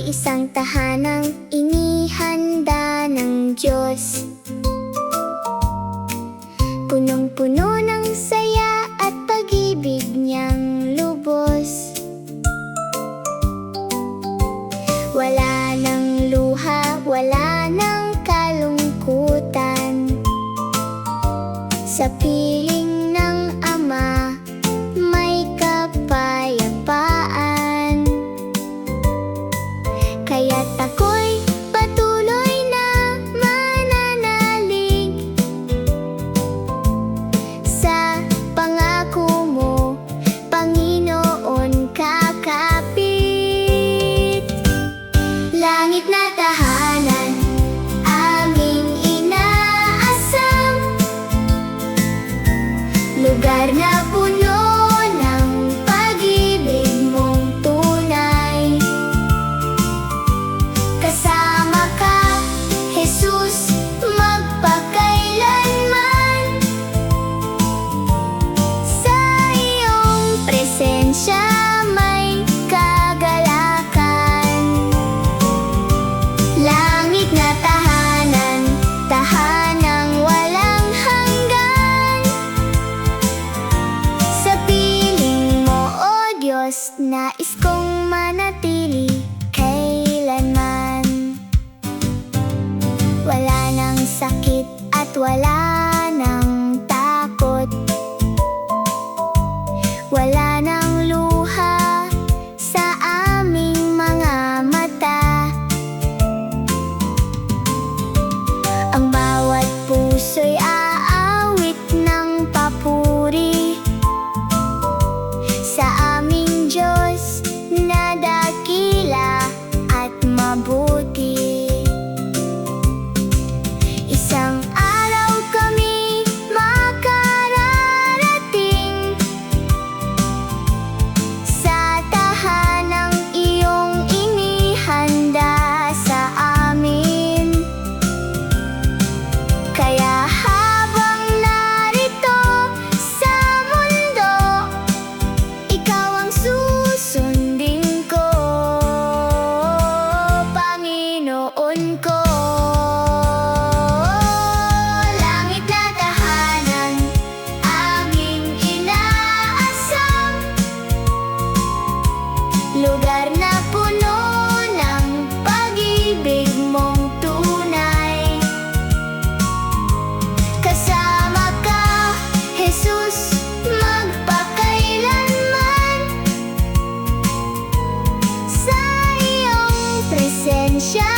isang tahanang inihanda ng Diyos. Punong-puno ng saya at pag-ibig niyang lubos. Wala nang luha, wala nang kalungkutan. Sa piling ng Ama, may kapayapaan. Kaya't ako'y patuloy na mananalig sa pangako mo, Panginoon, kakapit. Langit na tahanan, aming inaasam, lugar na puno ng pag-ibig mong tunay. Kasama ka, Jesus, magpakailanman. Sa iyong presensya may kagalakan. Langit na tahanan, tahanang walang hanggan. Sa piling mo, O Diyos, nais kong manatili kailanman. Wala nang sakit at wala nang takot. Wala nang luha sa aming mga mata. Ang bawat puso'y aawit ng papuri sa aming Diyos na dakila at mabuti. Isang araw kami makararating sa tahanang iyong inihanda sa amin. Kaya habang narito sa mundo, ikaw ang susundin ko, Panginoon ko. Langit na tahanan, aming inaasam, lugar na puno ng pag-ibig mong tunay. Kasama ka, Jesus, magpakailanman. Sa iyong presensya